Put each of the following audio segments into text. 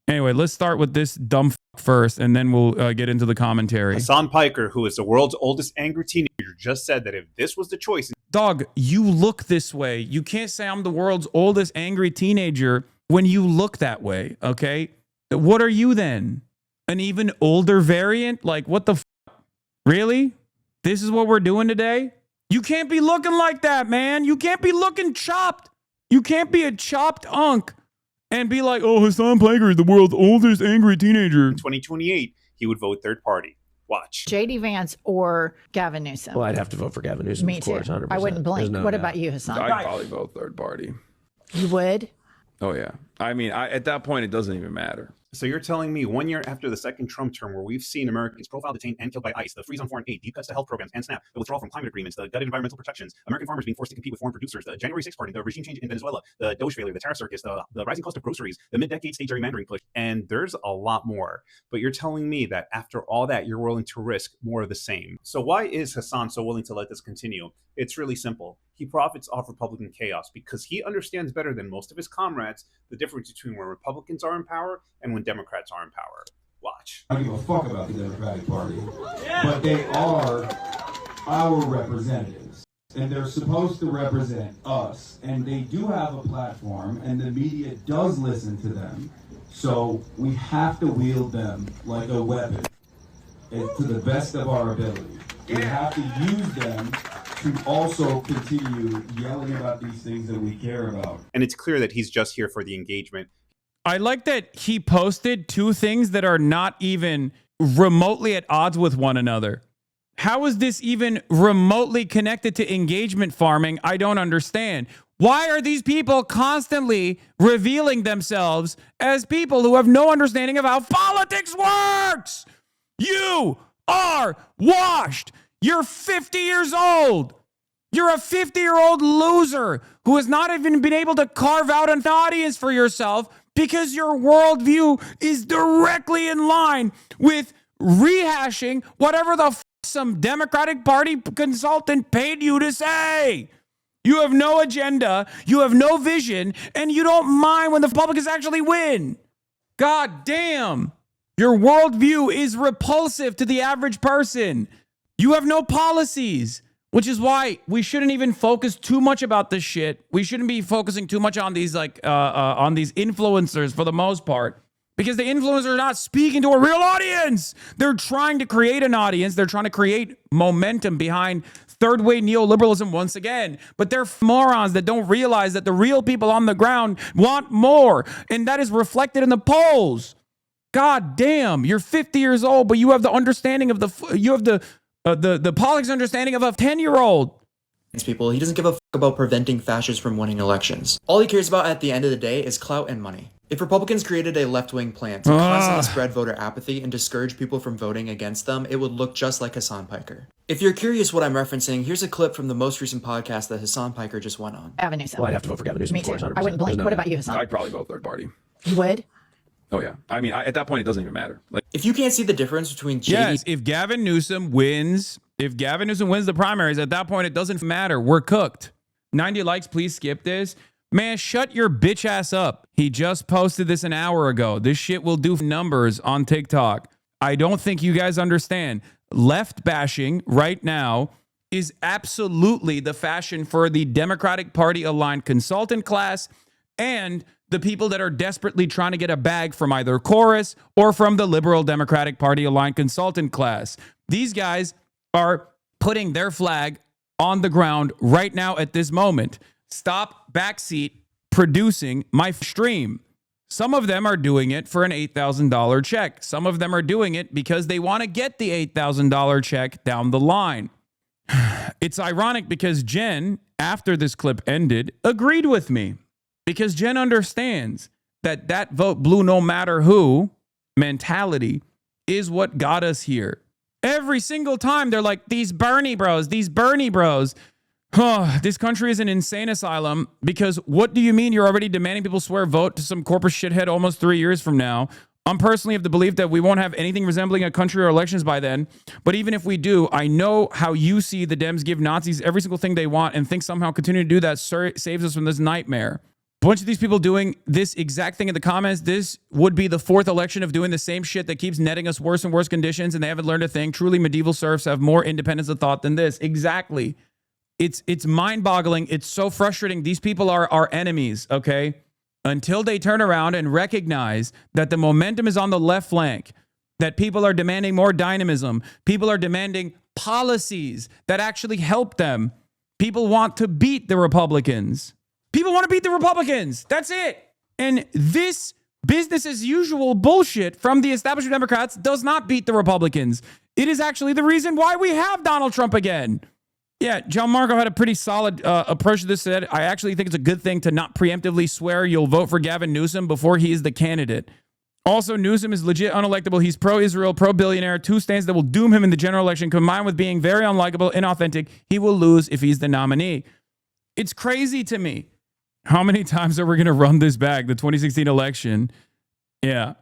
Anyway, let's start with this dumb first, and then we'll get into the commentary. Hasan Piker, who is the world's oldest angry teenager, just said that if this was the choice... Dog, you look this way. You can't say I'm the world's oldest angry teenager when you look that way, okay? What are you then? An even older variant? Like, what the f***? Really? This is what we're doing today? You can't be looking like that, man. You can't be looking chopped. You can't be a chopped unk and be like, oh, Hasan Piker is the world's oldest angry teenager. In 2028, he would vote third party. Watch. J.D. Vance or Gavin Newsom? Well, I'd have to vote for Gavin Newsom, Me of course, too. 100%. I wouldn't blink. What about you, Hasan? I'd probably vote third party. You would? Oh, yeah. I mean, at that point, it doesn't even matter. So you're telling me 1 year after the second Trump term, where we've seen Americans profiled, detained, and killed by ICE, the freeze on foreign aid, deep cuts to health programs, and SNAP, the withdrawal from climate agreements, the gutted environmental protections, American farmers being forced to compete with foreign producers, the January 6th party, the regime change in Venezuela, the Doge failure, the tariff circus, the rising cost of groceries, the mid-decade state gerrymandering push, and there's a lot more. But you're telling me that after all that, you're willing to risk more of the same. So why is Hasan so willing to let this continue? It's really simple. He profits off Republican chaos because he understands better than most of his comrades the difference between when Republicans are in power and when Democrats are in power. Watch. I don't give a fuck about the Democratic Party, but they are our representatives, and they're supposed to represent us, and they do have a platform, and the media does listen to them, so we have to wield them like a weapon to the best of our ability. We have to use them to also continue yelling about these things that we care about. And it's clear that he's just here for the engagement. I like that he posted two things that are not even remotely at odds with one another. How is this even remotely connected to engagement farming? I don't understand. Why are these people constantly revealing themselves as people who have no understanding of how politics works? You are washed. You're 50 years old. You're a 50-year-old loser who has not even been able to carve out an audience for yourself because your worldview is directly in line with rehashing whatever the f some Democratic Party consultant paid you to say. You have no agenda, you have no vision, and you don't mind when the Republicans actually win. God damn. Your worldview is repulsive to the average person. You have no policies, which is why we shouldn't even focus too much about this shit. We shouldn't be focusing too much on these on these influencers for the most part, because the influencers are not speaking to a real audience. They're trying to create an audience. They're trying to create momentum behind third-way neoliberalism once again. But they're morons that don't realize that the real people on the ground want more, and that is reflected in the polls. God damn, you're 50 years old, but you have the understanding of the politics understanding of a 10-year-old. People, he doesn't give a fuck about preventing fascists from winning elections. All he cares about at the end of the day is clout and money. If Republicans created a left-wing plan to constantly spread voter apathy and discourage people from voting against them, it would look just like Hasan Piker. If you're curious what I'm referencing, here's a clip from the most recent podcast that Hasan Piker just went on. Gavin Newsom. Well, I'd have to vote for Gavin Newsom, Me of course, too. 100%. I wouldn't blink. What about you, Hasan? I'd probably vote third party. You would? Oh, yeah. I mean, at that point, it doesn't even matter. Like, If you can't see the difference between JD... yes, if Gavin Newsom wins the primaries, at that point, it doesn't matter. We're cooked. 90 likes, please skip this. Man, shut your bitch ass up. He just posted this an hour ago. This shit will do numbers on TikTok. I don't think you guys understand. Left bashing right now is absolutely the fashion for the Democratic Party aligned consultant class and the people that are desperately trying to get a bag from either chorus or from the liberal Democratic Party aligned consultant class. These guys are putting their flag on the ground right now at this moment. Stop backseat producing my stream. Some of them are doing it for an $8,000 check. Some of them are doing it because they want to get the $8,000 check down the line. It's ironic because Jen, after this clip ended, agreed with me. Because Jen understands that that vote blue no matter who mentality is what got us here. Every single time they're like, these Bernie bros. This country is an insane asylum because what do you mean you're already demanding people swear vote to some corporate shithead almost 3 years from now? I'm personally of the belief that we won't have anything resembling a country or elections by then. But even if we do, I know how you see the Dems give Nazis every single thing they want and think somehow continuing to do that saves us from this nightmare. bunch of these people doing this exact thing in the comments. This would be the fourth election of doing the same shit that keeps netting us worse and worse conditions, and they haven't learned a thing. Truly, medieval serfs have more independence of thought than this. Exactly. It's mind-boggling. It's so frustrating. These people are our enemies, okay? Until they turn around and recognize that the momentum is on the left flank, that people are demanding more dynamism. People are demanding policies that actually help them. People want to beat the Republicans. People want to beat the Republicans. That's it. And this business as usual bullshit from the establishment Democrats does not beat the Republicans. It is actually the reason why we have Donald Trump again. Yeah, John Marco had a pretty solid approach to this. Said, I actually think it's a good thing to not preemptively swear you'll vote for Gavin Newsom before he is the candidate. Also, Newsom is legit unelectable. He's pro-Israel, pro-billionaire, two stands that will doom him in the general election. Combined with being very unlikable, inauthentic, he will lose if he's the nominee. It's crazy to me. How many times are we going to run this back? The 2016 election. Yeah.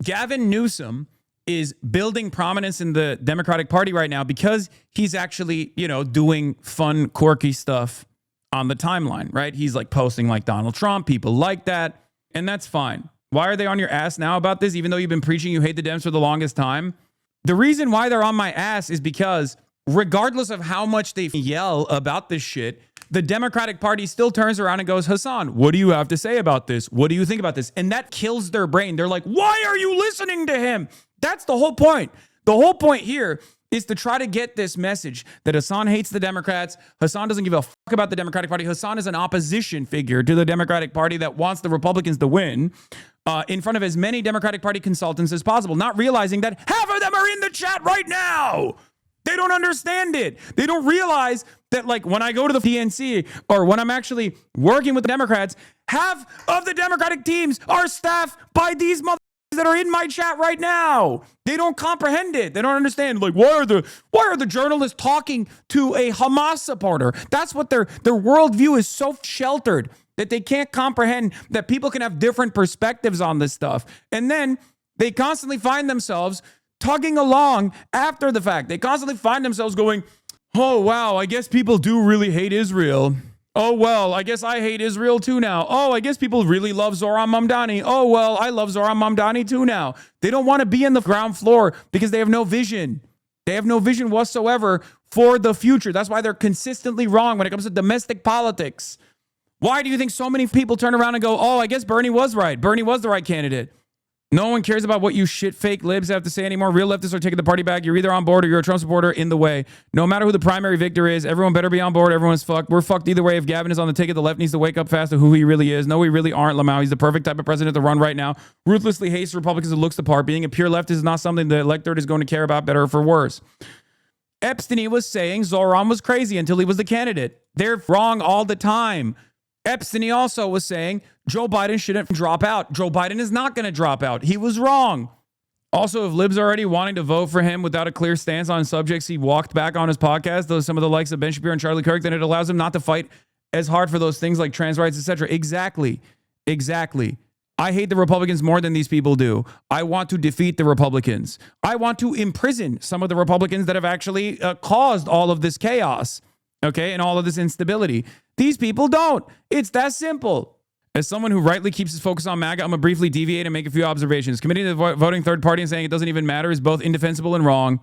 Gavin Newsom is building prominence in the Democratic Party right now because he's actually, doing fun, quirky stuff on the timeline, right? He's like posting like Donald Trump. People like that. And that's fine. Why are they on your ass now about this, even though you've been preaching you hate the Dems for the longest time? The reason why they're on my ass is because regardless of how much they yell about this shit, the Democratic Party still turns around and goes, Hasan, what do you have to say about this? What do you think about this? And that kills their brain. They're like, why are you listening to him? That's the whole point. The whole point here is to try to get this message that Hasan hates the Democrats. Hasan doesn't give a fuck about the Democratic Party. Hasan is an opposition figure to the Democratic Party that wants the Republicans to win in front of as many Democratic Party consultants as possible, not realizing that half of them are in the chat right now. They don't understand it. They don't realize that, like, when I go to the PNC or when I'm actually working with the Democrats, half of the Democratic teams are staffed by these motherfuckers that are in my chat right now. They don't comprehend it. They don't understand. Like, why are the journalists talking to a Hamas supporter? That's what their worldview is so sheltered that they can't comprehend that people can have different perspectives on this stuff. And then they constantly find themselves tugging along after the fact. They constantly find themselves going, oh, wow, I guess people do really hate Israel. Oh, well, I guess I hate Israel too now. Oh, I guess people really love Zohran Mamdani. Oh, well, I love Zohran Mamdani too now. They don't want to be in the ground floor because they have no vision. They have no vision whatsoever for the future. That's why they're consistently wrong when it comes to domestic politics. Why do you think so many people turn around and go, oh, I guess Bernie was right. Bernie was the right candidate. No one cares about what you shit fake libs have to say anymore. Real leftists are taking the party back. You're either on board or you're a Trump supporter in the way. No matter who the primary victor is, everyone better be on board. Everyone's fucked. We're fucked either way. If Gavin is on the ticket, the left needs to wake up fast to who he really is. No, we really aren't, Lamau. He's the perfect type of president to run right now. Ruthlessly hates Republicans and looks the part. Being a pure leftist is not something the electorate is going to care about, better or for worse. Epstein was saying Zohran was crazy until he was the candidate. They're wrong all the time. Epstein also was saying Joe Biden shouldn't drop out. Joe Biden is not going to drop out. He was wrong. Also, if libs are already wanting to vote for him without a clear stance on subjects he walked back on his podcast, those some of the likes of Ben Shapiro and Charlie Kirk, then it allows him not to fight as hard for those things like trans rights, etc. Exactly. I hate the Republicans more than these people do. I want to defeat the Republicans. I want to imprison some of the Republicans that have actually caused all of this chaos, okay, and all of this instability. These people don't. It's that simple. As someone who rightly keeps his focus on MAGA, I'm going to briefly deviate and make a few observations. Committing to the voting third party and saying it doesn't even matter is both indefensible and wrong,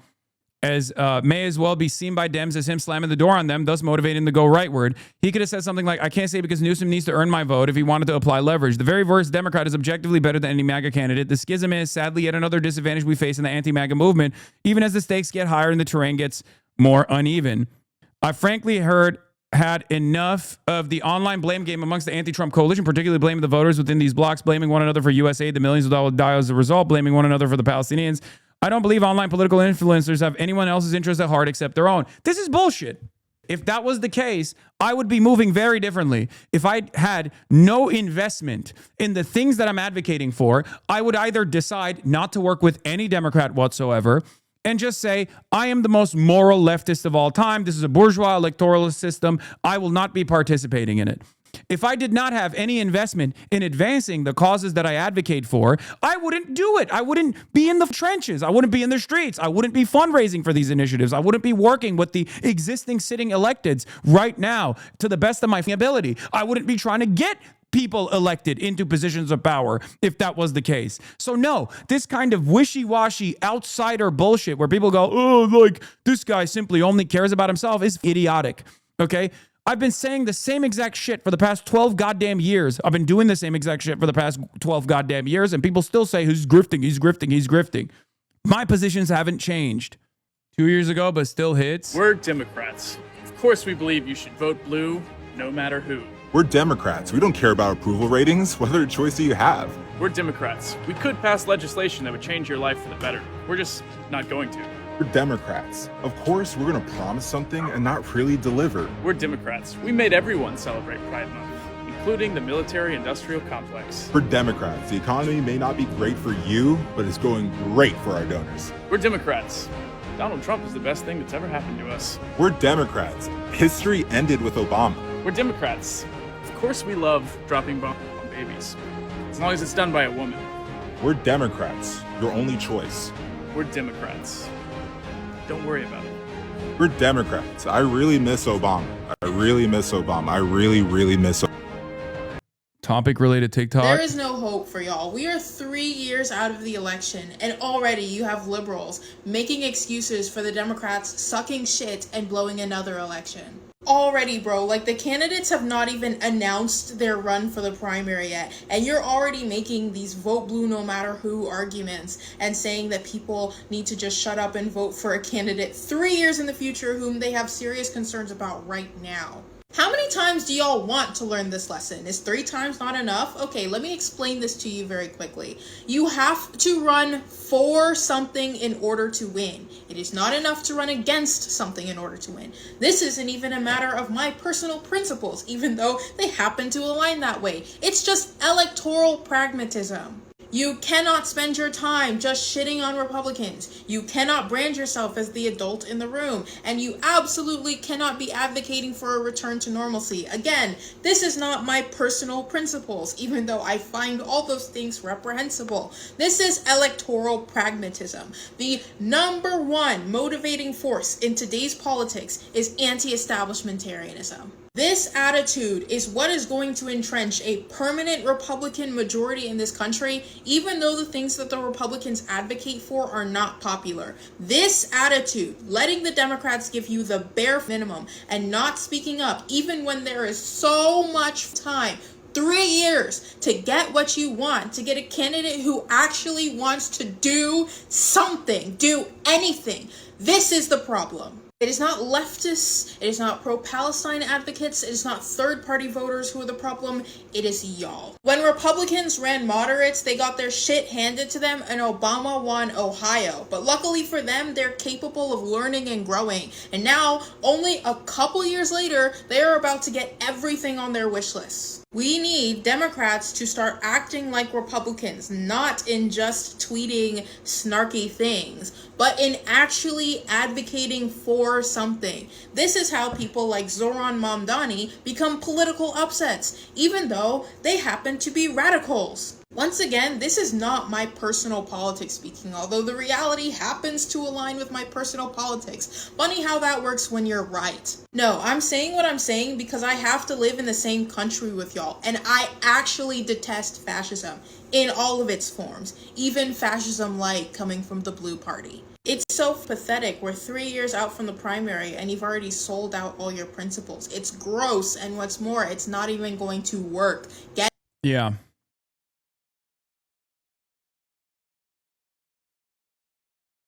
as may as well be seen by Dems as him slamming the door on them, thus motivating the go rightward. He could have said something like, I can't say because Newsom needs to earn my vote if he wanted to apply leverage. The very worst Democrat is objectively better than any MAGA candidate. The schism is sadly yet another disadvantage we face in the anti-MAGA movement, even as the stakes get higher and the terrain gets more uneven. I frankly had enough of the online blame game amongst the anti-Trump coalition, particularly blaming the voters within these blocks, blaming one another for US aid, the millions that will die as a result, blaming one another for the Palestinians. I don't believe online political influencers have anyone else's interest at heart except their own. This is bullshit. If that was the case, I would be moving very differently. If I had no investment in the things that I'm advocating for, I would either decide not to work with any Democrat whatsoever and just say, I am the most moral leftist of all time. This is a bourgeois electoral system. I will not be participating in it. If I did not have any investment in advancing the causes that I advocate for, I wouldn't do it. I wouldn't be in the trenches. I wouldn't be in the streets. I wouldn't be fundraising for these initiatives. I wouldn't be working with the existing sitting electeds right now to the best of my ability. I wouldn't be trying to get people elected into positions of power if that was the case. So no, this kind of wishy-washy outsider bullshit where people go, oh, like this guy simply only cares about himself is idiotic. Okay? I've been saying the same exact shit for the past 12 goddamn years. I've been doing the same exact shit for the past 12 goddamn years, and people still say, he's grifting, he's grifting, he's grifting. My positions haven't changed. 2 years ago, but still hits. We're Democrats. Of course we believe you should vote blue, no matter who. We're Democrats. We don't care about approval ratings. What other choice do you have? We're Democrats. We could pass legislation that would change your life for the better. We're just not going to. We're Democrats. Of course, we're going to promise something and not really deliver. We're Democrats. We made everyone celebrate Pride Month, including the military-industrial complex. We're Democrats. The economy may not be great for you, but it's going great for our donors. We're Democrats. Donald Trump is the best thing that's ever happened to us. We're Democrats. History ended with Obama. We're Democrats. Of course we love dropping bombs on babies, as long as it's done by a woman. We're Democrats. Your only choice. We're Democrats. Don't worry about it. We're Democrats. I really miss Obama. I really miss Obama. I really, really miss Obama. Topic related TikTok. There is no hope for y'all. We are 3 years out of the election, and already you have liberals making excuses for the Democrats sucking shit and blowing another election. Already, bro, like the candidates have not even announced their run for the primary yet, and you're already making these vote blue no matter who arguments and saying that people need to just shut up and vote for a candidate 3 years in the future whom they have serious concerns about right now. How many times do y'all want to learn this lesson? Is 3 times not enough? Okay, let me explain this to you very quickly. You have to run for something in order to win. It is not enough to run against something in order to win. This isn't even a matter of my personal principles, even though they happen to align that way. It's just electoral pragmatism. You cannot spend your time just shitting on Republicans. You cannot brand yourself as the adult in the room. And you absolutely cannot be advocating for a return to normalcy. Again, this is not my personal principles, even though I find all those things reprehensible. This is electoral pragmatism. The number one motivating force in today's politics is anti-establishmentarianism. This attitude is what is going to entrench a permanent Republican majority in this country, even though the things that the Republicans advocate for are not popular. This attitude, letting the Democrats give you the bare minimum and not speaking up, even when there is so much time, 3 years to get what you want, to get a candidate who actually wants to do something, do anything. This is the problem. It is not leftists, it is not pro-Palestine advocates, it is not third-party voters who are the problem, it is y'all. When Republicans ran moderates, they got their shit handed to them and Obama won Ohio. But luckily for them, they're capable of learning and growing. And now, only a couple years later, they are about to get everything on their wish list. We need Democrats to start acting like Republicans, not in just tweeting snarky things, but in actually advocating for something. This is how people like Zoran Mamdani become political upsets, even though they happen to be radicals. Once again, this is not my personal politics speaking, although the reality happens to align with my personal politics. Funny how that works when you're right. No, I'm saying what I'm saying because I have to live in the same country with y'all, and I actually detest fascism in all of its forms, even fascism light coming from the Blue Party. It's so pathetic. We're 3 years out from the primary and you've already sold out all your principles. It's gross, and what's more, it's not even going to work. Yeah.